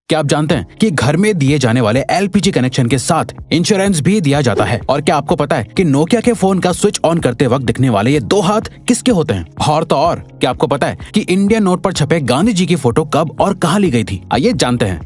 क्या आप जानते हैं कि घर में दिए जाने वाले एलपीजी कनेक्शन के साथ इंश्योरेंस भी दिया जाता है? और क्या आपको पता है कि नोकिया के फोन का स्विच ऑन करते वक्त दिखने वाले ये 2 हाथ किसके होते हैं? और तो और क्या आपको पता है कि इंडियन नोट पर छपे गांधी जी की फोटो कब और कहां ली गई थी? आइए जानते हैं।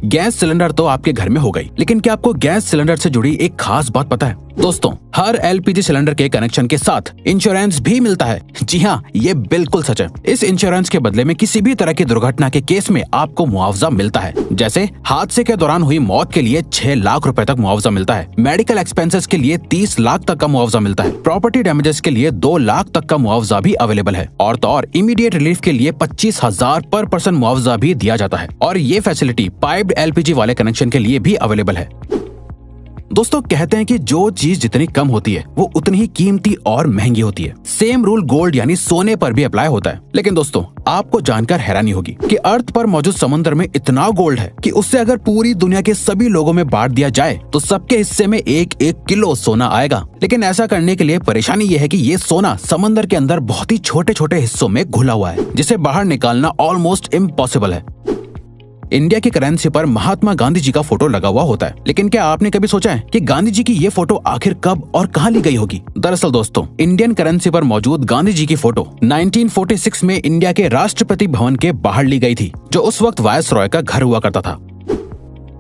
गैस सिलेंडर तो आपके घर में हो गई, लेकिन क्या आपको गैस सिलेंडर से जुड़ी एक खास बात पता है? दोस्तों, हर एलपीजी सिलेंडर के कनेक्शन के साथ इंश्योरेंस भी मिलता है। जी हाँ, ये बिल्कुल सच है। इस इंश्योरेंस के बदले में किसी भी तरह की दुर्घटना के केस में आपको मुआवजा मिलता है। जैसे हादसे के दौरान हुई मौत के लिए 6 लाख रुपए तक मुआवजा मिलता है। मेडिकल एक्सपेंसेस के लिए 30 लाख तक का मुआवजा मिलता है। प्रॉपर्टी डैमेजेस के लिए 2 लाख तक का मुआवजा भी अवेलेबल है। और तो और इमीडिएट रिलीफ के लिए 25,000 पर पर्सन मुआवजा भी दिया जाता है। और ये फैसिलिटी पाइप्ड एलपीजी वाले कनेक्शन के लिए भी अवेलेबल है। दोस्तों, कहते हैं कि जो चीज जितनी कम होती है वो उतनी ही कीमती और महंगी होती है। सेम रूल गोल्ड यानी सोने पर भी अप्लाई होता है। लेकिन दोस्तों, आपको जानकर हैरानी होगी कि अर्थ पर मौजूद समुद्र में इतना गोल्ड है कि उससे अगर पूरी दुनिया के सभी लोगों में बांट दिया जाए तो सबके हिस्से में 1-1 किलो सोना आएगा। लेकिन ऐसा करने के लिए परेशानी ये है कि ये सोना समंदर के अंदर बहुत ही छोटे छोटे हिस्सों में घुला हुआ है, जिसे बाहर निकालना ऑलमोस्ट इम्पॉसिबल है। इंडिया की करेंसी पर महात्मा गांधी जी का फोटो लगा हुआ होता है, लेकिन क्या आपने कभी सोचा है कि गांधी जी की ये फोटो आखिर कब और कहां ली गई होगी? दरअसल दोस्तों, इंडियन करेंसी पर मौजूद गांधी जी की फोटो 1946 में इंडिया के राष्ट्रपति भवन के बाहर ली गई थी, जो उस वक्त वायसरॉय का घर हुआ करता था।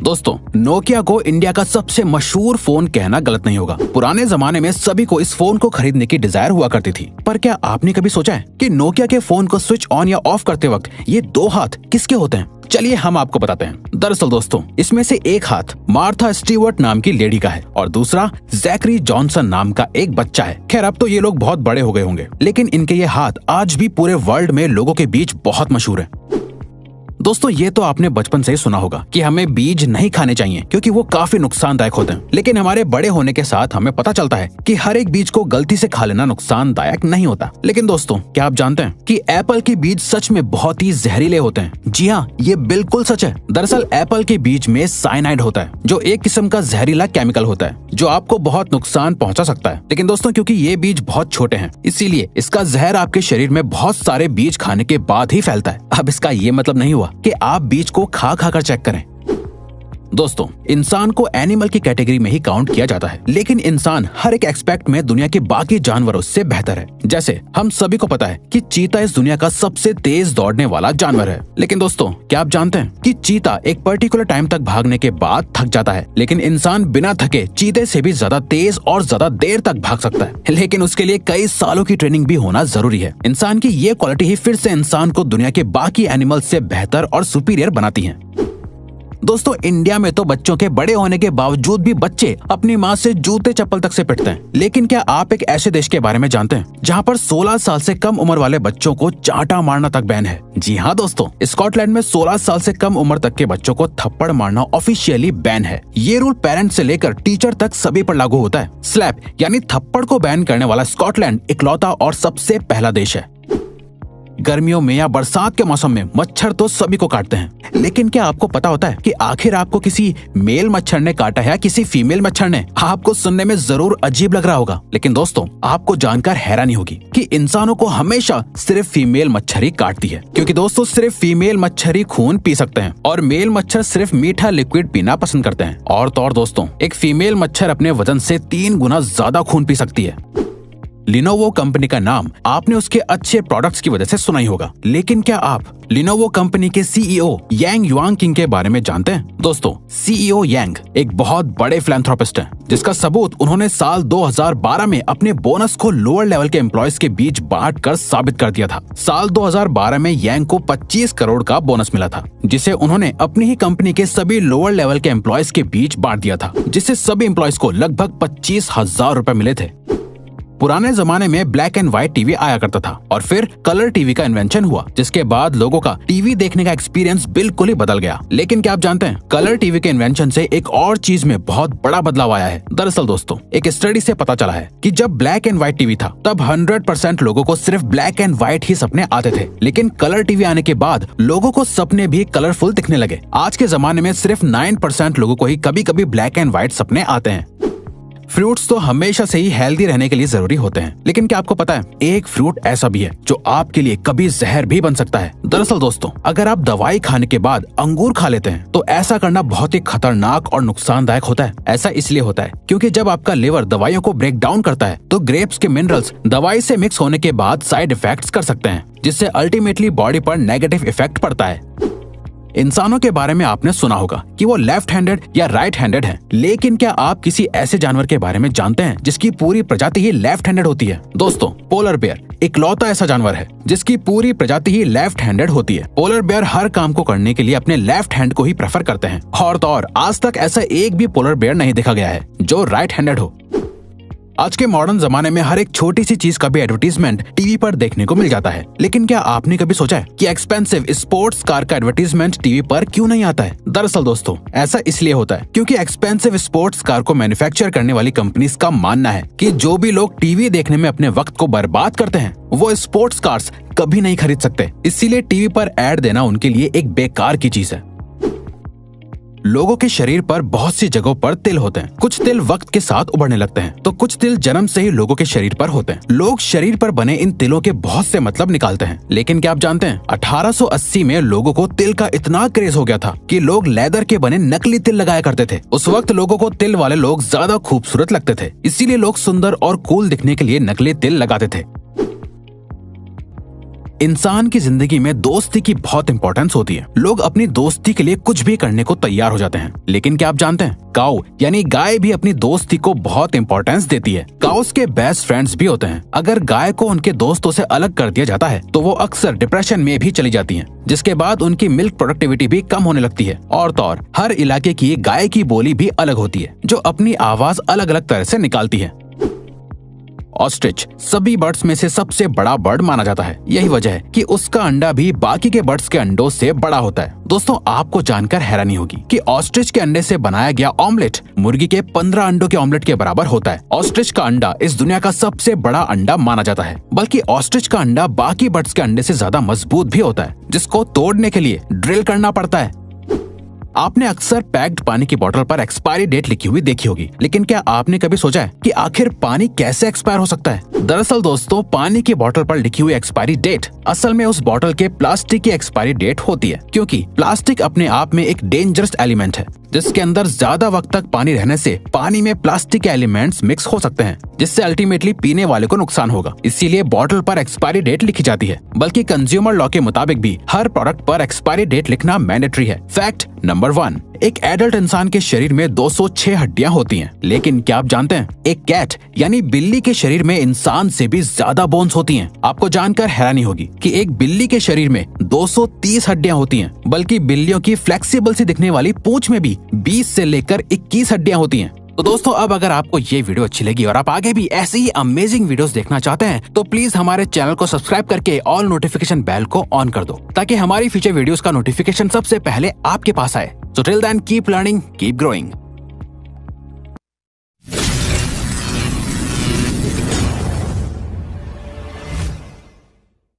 दोस्तों, नोकिया को इंडिया का सबसे मशहूर फोन कहना गलत नहीं होगा। पुराने जमाने में सभी को इस फोन को खरीदने की डिजायर हुआ करती थी। पर क्या आपने कभी सोचा है कि नोकिया के फोन को स्विच ऑन या ऑफ करते वक्त ये 2 हाथ किसके होते हैं? चलिए हम आपको बताते हैं। दरअसल दोस्तों, इसमें से एक हाथ मार्था स्टीवर्ट नाम की लेडी का है और दूसरा जैकरी जॉनसन नाम का एक बच्चा है। खैर, अब तो ये लोग बहुत बड़े हो गए होंगे, लेकिन इनके ये हाथ आज भी पूरे वर्ल्ड में लोगों के बीच बहुत मशहूर है। दोस्तों, ये तो आपने बचपन से ही सुना होगा कि हमें बीज नहीं खाने चाहिए क्योंकि वो काफी नुकसानदायक होते हैं। लेकिन हमारे बड़े होने के साथ हमें पता चलता है कि हर एक बीज को गलती से खा लेना नुकसानदायक नहीं होता। लेकिन दोस्तों, क्या आप जानते हैं कि एप्पल के बीज सच में बहुत ही जहरीले होते हैं? जी हाँ, ये बिल्कुल सच है। दरअसल एप्पल के बीज में साइनाइड होता है, जो एक किस्म का जहरीला केमिकल होता है जो आपको बहुत नुकसान पहुंचा सकता है। लेकिन दोस्तों, क्योंकि ये बीज बहुत छोटे हैं, इसीलिए इसका जहर आपके शरीर में बहुत सारे बीज खाने के बाद ही फैलता है। अब इसका ये मतलब नहीं हुआ कि आप बीज को खा कर चेक करें। दोस्तों, इंसान को एनिमल की कैटेगरी में ही काउंट किया जाता है, लेकिन इंसान हर एक एस्पेक्ट में दुनिया के बाकी जानवरों से बेहतर है। जैसे हम सभी को पता है कि चीता इस दुनिया का सबसे तेज दौड़ने वाला जानवर है। लेकिन दोस्तों, क्या आप जानते हैं कि चीता एक पर्टिकुलर टाइम तक भागने के बाद थक जाता है, लेकिन इंसान बिना थके चीते से भी ज्यादा तेज और ज्यादा देर तक भाग सकता है। लेकिन उसके लिए कई सालों की ट्रेनिंग भी होना जरूरी है। इंसान की ये क्वालिटी ही फिर से इंसान को दुनिया के बाकी एनिमल से बेहतर और सुपीरियर बनाती है। दोस्तों, इंडिया में तो बच्चों के बड़े होने के बावजूद भी बच्चे अपनी माँ से जूते चप्पल तक से पिटते हैं। लेकिन क्या आप एक ऐसे देश के बारे में जानते हैं जहाँ पर 16 साल से कम उम्र वाले बच्चों को चांटा मारना तक बैन है? जी हाँ दोस्तों, स्कॉटलैंड में 16 साल से कम उम्र तक के बच्चों को थप्पड़ मारना ऑफिशियली बैन है। ये रूल पेरेंट्स से लेकर टीचर तक सभी पर लागू होता है। स्लैप यानी थप्पड़ को बैन करने वाला स्कॉटलैंड इकलौता और सबसे पहला देश है। गर्मियों में या बरसात के मौसम में मच्छर तो सभी को काटते हैं, लेकिन क्या आपको पता होता है कि आखिर आपको किसी मेल मच्छर ने काटा है या किसी फीमेल मच्छर ने? आपको सुनने में जरूर अजीब लग रहा होगा, लेकिन दोस्तों, आपको जानकर हैरानी होगी कि इंसानों को हमेशा सिर्फ फीमेल मच्छर ही काटती है। क्योंकि दोस्तों, सिर्फ फीमेल मच्छर ही खून पी सकते हैं और मेल मच्छर सिर्फ मीठा लिक्विड पीना पसंद करते हैं। और तो और दोस्तों, एक फीमेल मच्छर अपने वजन से 3 गुना ज्यादा खून पी सकती है। लिनोवो कंपनी का नाम आपने उसके अच्छे प्रोडक्ट्स की वजह से सुना ही होगा, लेकिन क्या आप लिनोवो कंपनी के सीईओ यांग युआंगकिंग के बारे में जानते हैं? दोस्तों, सीईओ यांग एक बहुत बड़े फिलैंथ्रोपिस्ट हैं, जिसका सबूत उन्होंने साल 2012 में अपने बोनस को लोअर लेवल के एम्प्लॉयज के बीच बांट कर साबित कर दिया था। साल 2012 में यांग को 25 करोड़ का बोनस मिला था, जिसे उन्होंने अपनी ही कंपनी के सभी लोअर लेवल के एम्प्लॉयज के बीच बांट दिया था, जिससे सभी एम्प्लॉयज को लगभग 25,000 रुपए मिले थे। पुराने जमाने में ब्लैक एंड व्हाइट टीवी आया करता था और फिर कलर टीवी का इन्वेंशन हुआ, जिसके बाद लोगों का टीवी देखने का एक्सपीरियंस बिल्कुल ही बदल गया। लेकिन क्या आप जानते हैं, कलर टीवी के इन्वेंशन से एक और चीज में बहुत बड़ा बदलाव आया है। दरअसल दोस्तों, एक स्टडी से पता चला है कि जब ब्लैक एंड व्हाइट टीवी था तब 100% लोगों को सिर्फ ब्लैक एंड व्हाइट ही सपने आते थे, लेकिन कलर टीवी आने के बाद लोगों को सपने भी कलरफुल दिखने लगे। आज के जमाने में सिर्फ 9% लोगों को ही कभी कभी ब्लैक एंड व्हाइट सपने आते हैं। फ्रूट्स तो हमेशा से ही हेल्दी रहने के लिए जरूरी होते हैं, लेकिन क्या आपको पता है एक फ्रूट ऐसा भी है जो आपके लिए कभी जहर भी बन सकता है। दरअसल दोस्तों, अगर आप दवाई खाने के बाद अंगूर खा लेते हैं तो ऐसा करना बहुत ही खतरनाक और नुकसानदायक होता है। ऐसा इसलिए होता है क्योंकि जब आपका लिवर दवाइयों को ब्रेक डाउन करता है तो ग्रेप्स के मिनरल्स दवाई से मिक्स होने के बाद साइड इफेक्ट्स कर सकते हैं, जिससे अल्टीमेटली बॉडी पर नेगेटिव इफेक्ट पड़ता है। इंसानों के बारे में आपने सुना होगा कि वो लेफ्ट हैंडेड या राइट हैंडेड हैं, लेकिन क्या आप किसी ऐसे जानवर के बारे में जानते हैं जिसकी पूरी प्रजाति ही लेफ्ट हैंडेड होती है? दोस्तों, पोलर बेयर इकलौता ऐसा जानवर है जिसकी पूरी प्रजाति ही लेफ्ट हैंडेड होती है। पोलर बेयर हर काम को करने के लिए अपने लेफ्ट हैंड को ही प्रेफर करते हैं और तो और आज तक ऐसा एक भी पोलर बेयर नहीं देखा गया है जो राइट हैंडेड हो। आज के मॉडर्न जमाने में हर एक छोटी सी चीज का भी एडवर्टीजमेंट टीवी पर देखने को मिल जाता है, लेकिन क्या आपने कभी सोचा है कि एक्सपेंसिव स्पोर्ट्स कार का एडवर्टीजमेंट टीवी पर क्यों नहीं आता है? दरअसल दोस्तों, ऐसा इसलिए होता है क्योंकि एक्सपेंसिव स्पोर्ट्स कार को मैन्युफैक्चर करने वाली कंपनीज का मानना है कि जो भी लोग टीवी देखने में अपने वक्त को बर्बाद करते हैं वो स्पोर्ट्स कार्स कभी नहीं खरीद सकते। इसीलिए टीवी पर एड देना उनके लिए एक बेकार की चीज है। लोगों के शरीर पर बहुत सी जगहों पर तिल होते हैं। कुछ तिल वक्त के साथ उभरने लगते हैं तो कुछ तिल जन्म से ही लोगों के शरीर पर होते हैं। लोग शरीर पर बने इन तिलों के बहुत से मतलब निकालते हैं, लेकिन क्या आप जानते हैं 1880 में लोगों को तिल का इतना क्रेज हो गया था कि लोग लेदर के बने नकली तिल लगाया करते थे। उस वक्त लोगों को तिल वाले लोग ज्यादा खूबसूरत लगते थे, इसीलिए लोग सुंदर और कूल दिखने के लिए नकली तिल लगाते थे। इंसान की जिंदगी में दोस्ती की बहुत इंपॉर्टेंस होती है। लोग अपनी दोस्ती के लिए कुछ भी करने को तैयार हो जाते हैं, लेकिन क्या आप जानते हैं काऊ यानी गाय भी अपनी दोस्ती को बहुत इंपॉर्टेंस देती है। काउस के बेस्ट फ्रेंड्स भी होते हैं। अगर गाय को उनके दोस्तों से अलग कर दिया जाता है तो वो अक्सर डिप्रेशन में भी चली जाती हैं, जिसके बाद उनकी मिल्क प्रोडक्टिविटी भी कम होने लगती है। और तो और हर इलाके की गाय की बोली भी अलग होती है जो अपनी आवाज अलग अलग तरह से निकालती है। ऑस्ट्रिच सभी बर्ड्स में से सबसे बड़ा बर्ड माना जाता है। यही वजह है कि उसका अंडा भी बाकी के बर्ड्स के अंडों से बड़ा होता है। दोस्तों, आपको जानकर हैरानी होगी कि ऑस्ट्रिच के अंडे से बनाया गया ऑमलेट मुर्गी के 15 अंडों के ऑमलेट के बराबर होता है। ऑस्ट्रिच का अंडा इस दुनिया का सबसे बड़ा अंडा माना जाता है, बल्कि ऑस्ट्रिच का अंडा बाकी बर्ड्स के अंडे से ज्यादा मजबूत भी होता है, जिसको तोड़ने के लिए ड्रिल करना पड़ता है। आपने अक्सर पैक्ड पानी की बोतल पर एक्सपायरी डेट लिखी हुई देखी होगी, लेकिन क्या आपने कभी सोचा है कि आखिर पानी कैसे एक्सपायर हो सकता है? दरअसल दोस्तों, पानी की बोतल पर लिखी हुई एक्सपायरी डेट असल में उस बोतल के प्लास्टिक की एक्सपायरी डेट होती है, क्योंकि प्लास्टिक अपने आप में एक डेंजरस एलिमेंट है जिसके अंदर ज्यादा वक्त तक पानी रहने से पानी में प्लास्टिक के एलिमेंट्स मिक्स हो सकते हैं, जिससे अल्टीमेटली पीने वाले को नुकसान होगा। इसीलिए बोतल पर एक्सपायरी डेट लिखी जाती है, बल्कि कंज्यूमर लॉ के मुताबिक भी हर प्रोडक्ट पर एक्सपायरी डेट लिखना मैंडेटरी है। फैक्ट नंबर 1, एक एडल्ट इंसान के शरीर में 206 हड्डियां होती हैं, लेकिन क्या आप जानते हैं एक कैट यानी बिल्ली के शरीर में इंसान से भी ज्यादा बोन्स होती हैं। आपको जानकर हैरानी होगी कि एक बिल्ली के शरीर में 230 हड्डियां होती हैं, बल्कि बिल्लियों की फ्लेक्सिबल सी दिखने वाली पूंछ में भी 20 से लेकर 21 हड्डियां होती हैं। तो दोस्तों, अब अगर आपको ये वीडियो अच्छी लगी और आप आगे भी ऐसी ही अमेजिंग वीडियोस देखना चाहते हैं तो प्लीज हमारे चैनल को सब्सक्राइब करके ऑल नोटिफिकेशन बेल को ऑन कर दो, ताकि हमारी फ्यूचर वीडियोस का नोटिफिकेशन सबसे पहले आपके पास आए। So till then, keep learning, keep growing.